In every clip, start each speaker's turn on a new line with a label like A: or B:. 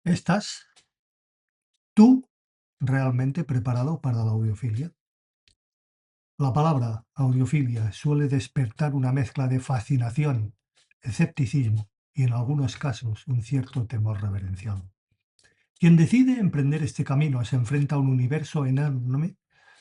A: ¿Estás tú realmente preparado para la audiofilia? La palabra audiofilia suele despertar una mezcla de fascinación, escepticismo y en algunos casos un cierto temor reverencial. Quien decide emprender este camino se enfrenta a un universo enorme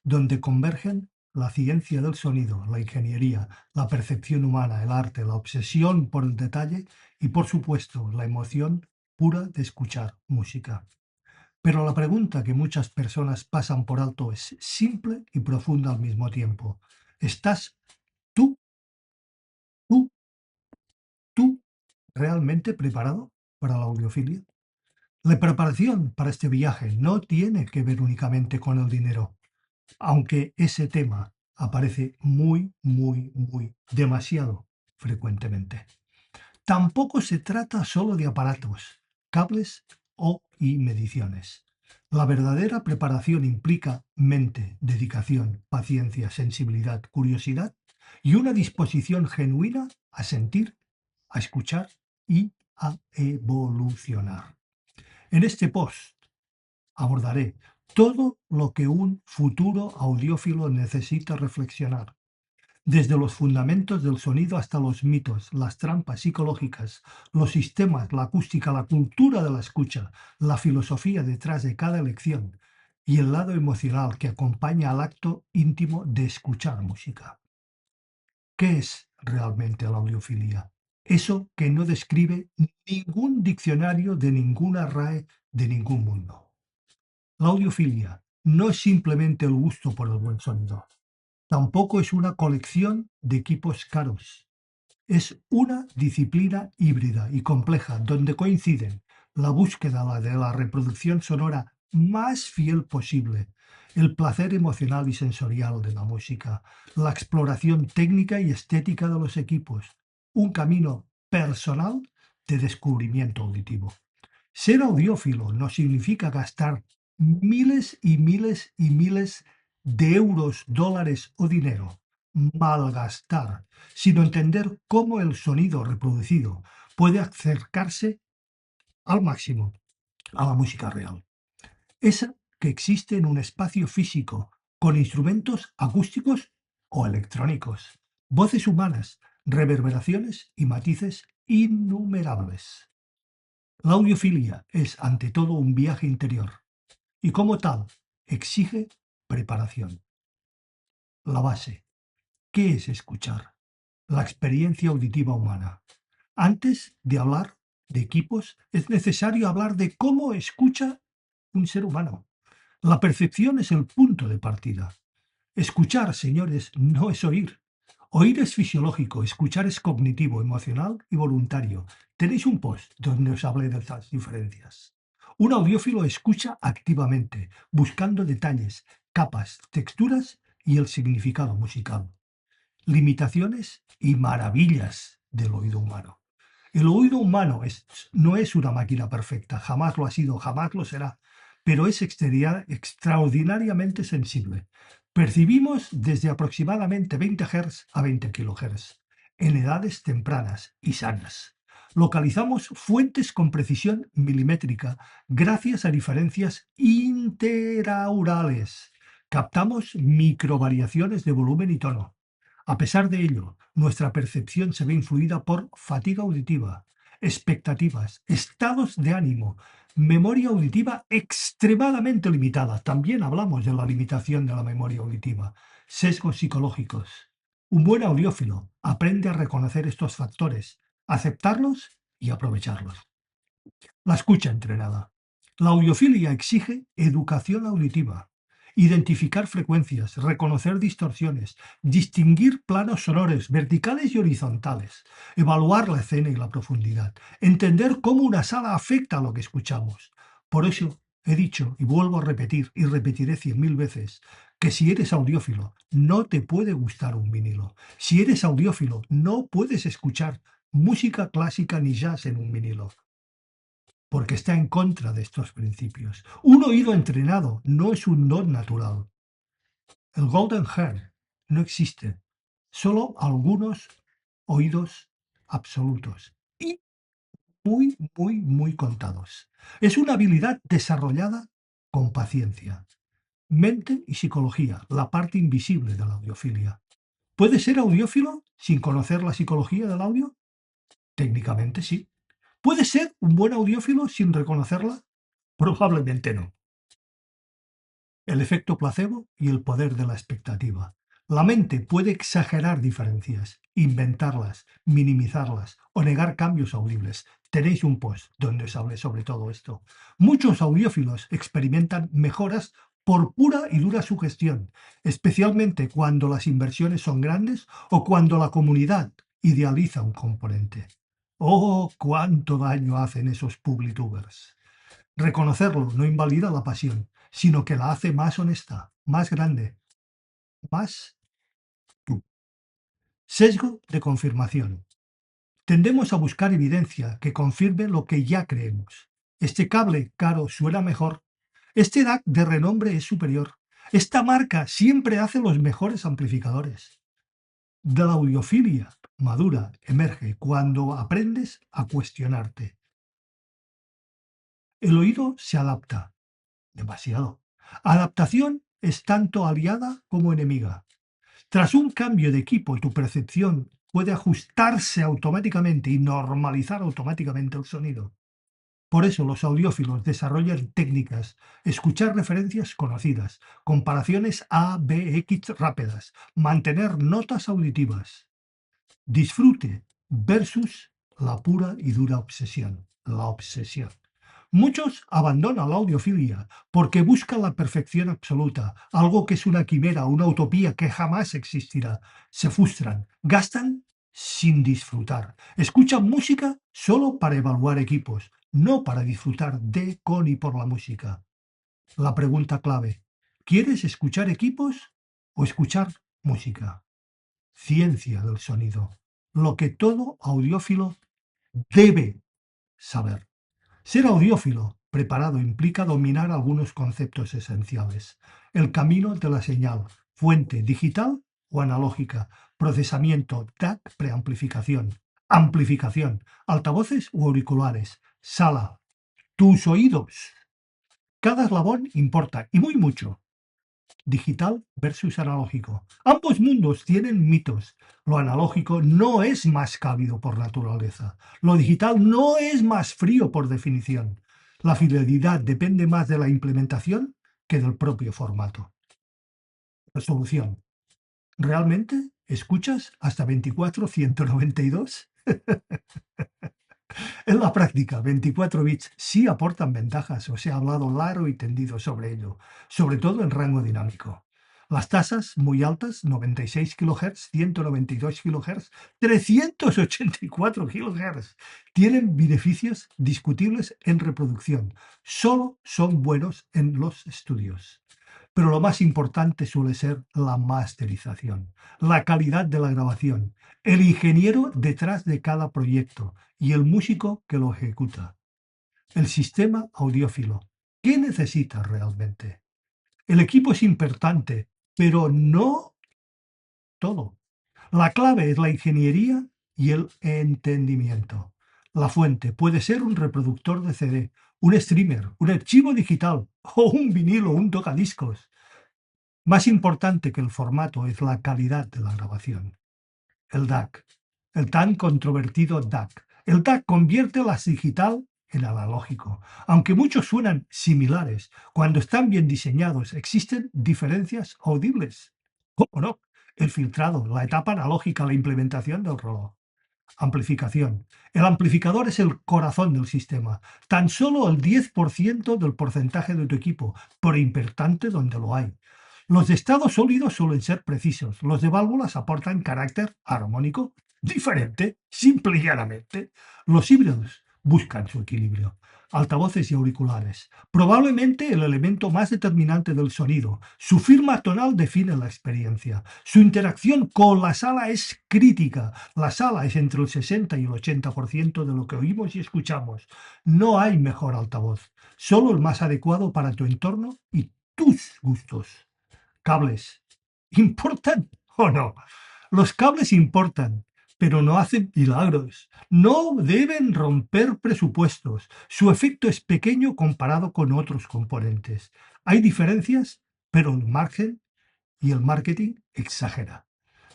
A: donde convergen la ciencia del sonido, la ingeniería, la percepción humana, el arte, la obsesión por el detalle y, por supuesto, la emoción pura de escuchar música. Pero la pregunta que muchas personas pasan por alto es simple y profunda al mismo tiempo. ¿Estás tú, tú, tú realmente preparado para la audiofilia? La preparación para este viaje no tiene que ver únicamente con el dinero, aunque ese tema aparece muy, demasiado frecuentemente. Tampoco se trata solo de aparatos, cables y mediciones. La verdadera preparación implica mente, dedicación, paciencia, sensibilidad, curiosidad y una disposición genuina a sentir, a escuchar y a evolucionar. En este post abordaré todo lo que un futuro audiófilo necesita reflexionar desde los fundamentos del sonido hasta los mitos, las trampas psicológicas, los sistemas, la acústica, la cultura de la escucha, la filosofía detrás de cada elección y el lado emocional que acompaña al acto íntimo de escuchar música. ¿Qué es realmente la audiofilia? Eso que no describe ningún diccionario de ninguna RAE de ningún mundo. La audiofilia no es simplemente el gusto por el buen sonido. Tampoco es una colección de equipos caros. Es una disciplina híbrida y compleja donde coinciden la búsqueda de la reproducción sonora más fiel posible, el placer emocional y sensorial de la música, la exploración técnica y estética de los equipos, un camino personal de descubrimiento auditivo. Ser audiófilo no significa gastar miles y miles y miles de euros, dólares o dinero, malgastar, sino entender cómo el sonido reproducido puede acercarse al máximo a la música real. Esa que existe en un espacio físico, con instrumentos acústicos o electrónicos, voces humanas, reverberaciones y matices innumerables. La audiofilia es ante todo un viaje interior y como tal exige preparación. La base. ¿Qué es escuchar? La experiencia auditiva humana. Antes de hablar de equipos, es necesario hablar de cómo escucha un ser humano. La percepción es el punto de partida. Escuchar, señores, no es oír. Oír es fisiológico, escuchar es cognitivo, emocional y voluntario. Tenéis un post donde os hablé de estas diferencias. Un audiófilo escucha activamente, buscando detalles, capas, texturas y el significado musical. Limitaciones y maravillas del oído humano. El oído humano no es una máquina perfecta, jamás lo ha sido, jamás lo será, pero es extraordinariamente sensible. Percibimos desde aproximadamente 20 Hz a 20 kHz en edades tempranas y sanas. Localizamos fuentes con precisión milimétrica gracias a diferencias interaurales. Captamos microvariaciones de volumen y tono. A pesar de ello, nuestra percepción se ve influida por fatiga auditiva, expectativas, estados de ánimo, memoria auditiva extremadamente limitada. También hablamos de la limitación de la memoria auditiva, sesgos psicológicos. Un buen audiófilo aprende a reconocer estos factores, aceptarlos y aprovecharlos. La escucha entrenada. La audiofilia exige educación auditiva, identificar frecuencias, reconocer distorsiones, distinguir planos sonoros verticales y horizontales, evaluar la escena y la profundidad, entender cómo una sala afecta a lo que escuchamos. Por eso he dicho y vuelvo a repetir y repetiré 100.000 veces que si eres audiófilo no te puede gustar un vinilo. Si eres audiófilo no puedes escuchar música clásica ni jazz en un vinilo porque está en contra de estos principios. Un oído entrenado no es un don natural. El Golden Hair no existe. Solo algunos oídos absolutos. Y muy contados. Es una habilidad desarrollada con paciencia. Mente y psicología, la parte invisible de la audiofilia. ¿Puede ser audiófilo sin conocer la psicología del audio? Técnicamente sí. ¿Puede ser un buen audiófilo sin reconocerla? Probablemente no. El efecto placebo y el poder de la expectativa. La mente puede exagerar diferencias, inventarlas, minimizarlas o negar cambios audibles. Tenéis un post donde os hablé sobre todo esto. Muchos audiófilos experimentan mejoras por pura y dura sugestión, especialmente cuando las inversiones son grandes o cuando la comunidad idealiza un componente. ¡Oh, cuánto daño hacen esos publitubers! Reconocerlo no invalida la pasión, sino que la hace más honesta, más grande, más tú. Sesgo de confirmación. Tendemos a buscar evidencia que confirme lo que ya creemos. Este cable caro suena mejor. Este DAC de renombre es superior. Esta marca siempre hace los mejores amplificadores. De la audiofilia madura emerge cuando aprendes a cuestionarte. El oído se adapta. Demasiado. Adaptación es tanto aliada como enemiga. Tras un cambio de equipo, tu percepción puede ajustarse automáticamente y normalizar automáticamente el sonido. Por eso los audiófilos desarrollan técnicas, escuchar referencias conocidas, comparaciones A, B, X rápidas, mantener notas auditivas. Disfrute versus la pura y dura obsesión, la obsesión. Muchos abandonan la audiofilia porque buscan la perfección absoluta, algo que es una quimera, una utopía que jamás existirá. Se frustran, gastan sin disfrutar. Escuchan música solo para evaluar equipos, no para disfrutar de, con y por la música. La pregunta clave, ¿quieres escuchar equipos o escuchar música? Ciencia del sonido, lo que todo audiófilo debe saber. Ser audiófilo preparado implica dominar algunos conceptos esenciales. El camino de la señal, fuente digital o analógica, procesamiento DAC, preamplificación, amplificación, altavoces u auriculares, sala, tus oídos. Cada eslabón importa y muy mucho. Digital versus analógico. Ambos mundos tienen mitos. Lo analógico no es más cálido por naturaleza. Lo digital no es más frío por definición. La fidelidad depende más de la implementación que del propio formato. Resolución. ¿Realmente escuchas hasta 24-192? En la práctica, 24 bits sí aportan ventajas, os he hablado largo y tendido sobre ello, sobre todo en rango dinámico. Las tasas muy altas, 96 kHz, 192 kHz, 384 kHz, tienen beneficios discutibles en reproducción. Solo son buenos en los estudios. Pero lo más importante suele ser la masterización, la calidad de la grabación, el ingeniero detrás de cada proyecto y el músico que lo ejecuta. El sistema audiófilo. ¿Qué necesita realmente? El equipo es importante, pero no todo. La clave es la ingeniería y el entendimiento. La fuente puede ser un reproductor de CD, un streamer, un archivo digital o un vinilo, un tocadiscos. Más importante que el formato es la calidad de la grabación. El DAC, el tan controvertido DAC. El DAC convierte las digital en analógico. Aunque muchos suenan similares, cuando están bien diseñados existen diferencias audibles. ¿Cómo no? El filtrado, la etapa analógica, la implementación del reloj. Amplificación. El amplificador es el corazón del sistema. Tan solo el 10% del porcentaje de tu equipo, pero importante donde lo hay. Los de estado sólido suelen ser precisos. Los de válvulas aportan carácter armónico diferente, simple y llanamente. Los híbridos buscan su equilibrio. Altavoces y auriculares. Probablemente el elemento más determinante del sonido. Su firma tonal define la experiencia. Su interacción con la sala es crítica. La sala es entre el 60 y el 80% de lo que oímos y escuchamos. No hay mejor altavoz, solo el más adecuado para tu entorno y tus gustos. Cables. ¿Importan o no? Los cables importan, pero no hacen milagros. No deben romper presupuestos. Su efecto es pequeño comparado con otros componentes. Hay diferencias, pero el margen y el marketing exagera.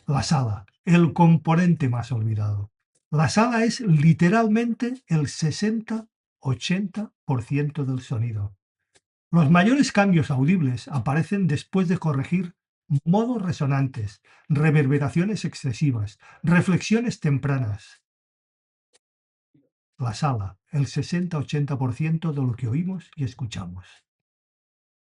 A: La sala, el componente más olvidado. La sala es literalmente el 60-80% del sonido. Los mayores cambios audibles aparecen después de corregir modos resonantes, reverberaciones excesivas, reflexiones tempranas. La sala, el 60-80% de lo que oímos y escuchamos.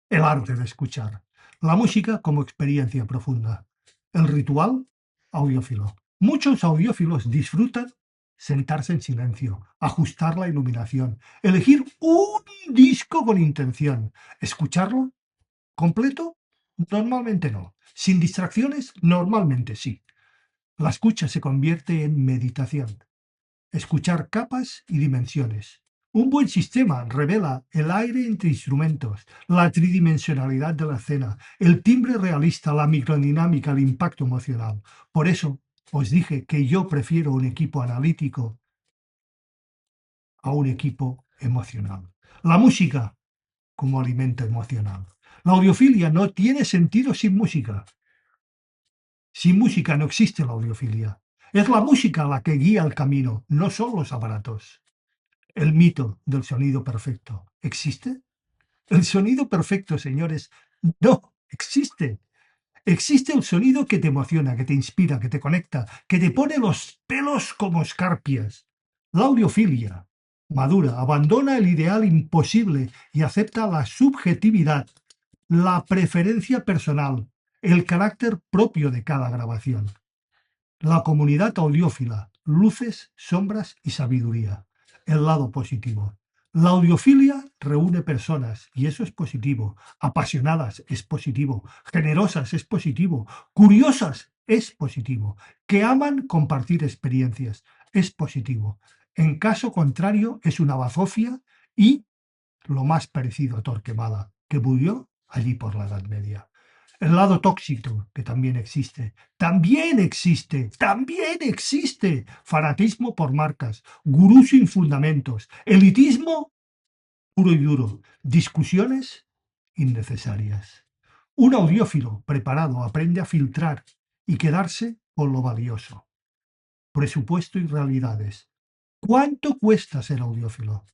A: El arte de escuchar. La música como experiencia profunda. El ritual audiófilo. Muchos audiófilos disfrutan sentarse en silencio, ajustar la iluminación, elegir un disco con intención, escucharlo completo. Normalmente no. Sin distracciones, normalmente sí. La escucha se convierte en meditación. Escuchar capas y dimensiones. Un buen sistema revela el aire entre instrumentos, la tridimensionalidad de la escena, el timbre realista, la microdinámica, el impacto emocional. Por eso os dije que yo prefiero un equipo analítico a un equipo emocional. La música como alimento emocional. La audiofilia no tiene sentido sin música. Sin música no existe la audiofilia. Es la música la que guía el camino, no son los aparatos. El mito del sonido perfecto. ¿Existe? El sonido perfecto, señores, no existe. Existe el sonido que te emociona, que te inspira, que te conecta, que te pone los pelos como escarpias. La audiofilia madura, abandona el ideal imposible y acepta la subjetividad, la preferencia personal, el carácter propio de cada grabación. La comunidad audiófila, luces, sombras y sabiduría. El lado positivo. La audiofilia reúne personas y eso es positivo. Apasionadas es positivo. Generosas es positivo. Curiosas es positivo. Que aman compartir experiencias es positivo. En caso contrario es una bazofia y lo más parecido a Torquemada, que murió allí por la Edad Media. El lado tóxico, que también existe. Fanatismo por marcas, gurú sin fundamentos, elitismo puro y duro, discusiones innecesarias. Un audiófilo preparado aprende a filtrar y quedarse con lo valioso. Presupuesto y realidades. ¿Cuánto cuesta ser audiófilo?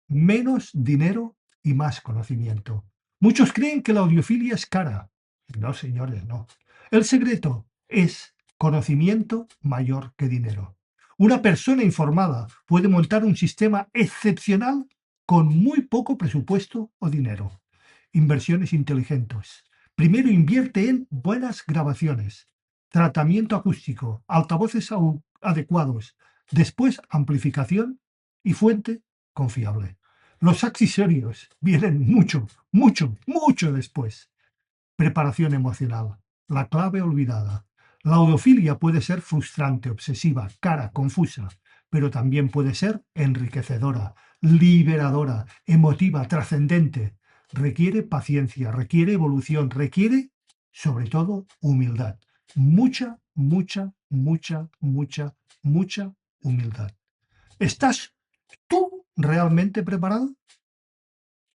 A: Menos dinero y más conocimiento. Muchos creen que la audiofilia es cara. No, señores, no. El secreto es conocimiento mayor que dinero. Una persona informada puede montar un sistema excepcional con muy poco presupuesto o dinero. Inversiones inteligentes. Primero invierte en buenas grabaciones, tratamiento acústico, altavoces adecuados, después amplificación y fuente confiable. Los accesorios vienen mucho después. Preparación emocional. La clave olvidada. La audiofilia puede ser frustrante, obsesiva, cara, confusa, pero también puede ser enriquecedora, liberadora, emotiva, trascendente. Requiere paciencia, requiere evolución, requiere, sobre todo, humildad. Mucha humildad. ¿Estás tú realmente preparado?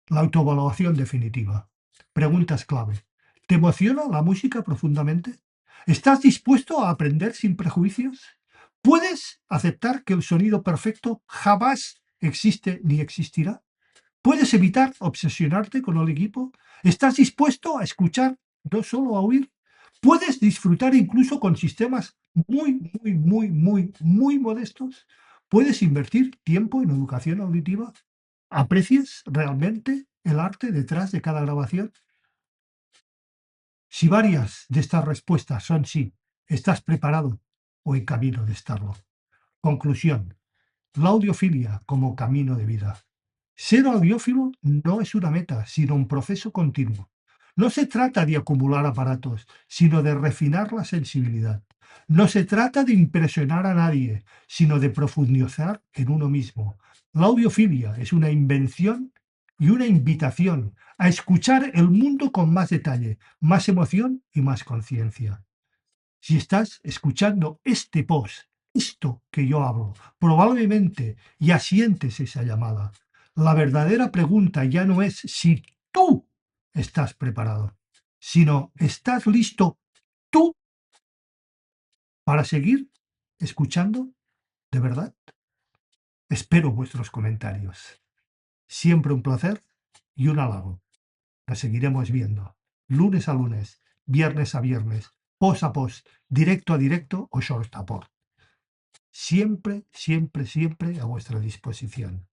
A: La autoevaluación definitiva. Preguntas clave. ¿Te emociona la música profundamente? ¿Estás dispuesto a aprender sin prejuicios? ¿Puedes aceptar que el sonido perfecto jamás existe ni existirá? ¿Puedes evitar obsesionarte con el equipo? ¿Estás dispuesto a escuchar, no solo a oír? ¿Puedes disfrutar incluso con sistemas muy modestos? ¿Puedes invertir tiempo en educación auditiva? ¿Aprecias realmente el arte detrás de cada grabación? Si varias de estas respuestas son sí, estás preparado o en camino de estarlo. Conclusión. La audiofilia como camino de vida. Ser audiófilo no es una meta, sino un proceso continuo. No se trata de acumular aparatos, sino de refinar la sensibilidad. No se trata de impresionar a nadie, sino de profundizar en uno mismo. La audiofilia es una invención y una invitación a escuchar el mundo con más detalle, más emoción y más conciencia. Si estás escuchando este post esto que yo hablo, probablemente ya sientes esa llamada. La verdadera pregunta ya no es si tú estás preparado, sino ¿estás listo tú para seguir escuchando de verdad? Espero vuestros comentarios. Siempre un placer y un halago. Nos seguiremos viendo lunes a lunes, viernes a viernes, post a post, directo a directo o short a port. Siempre, siempre, siempre a vuestra disposición.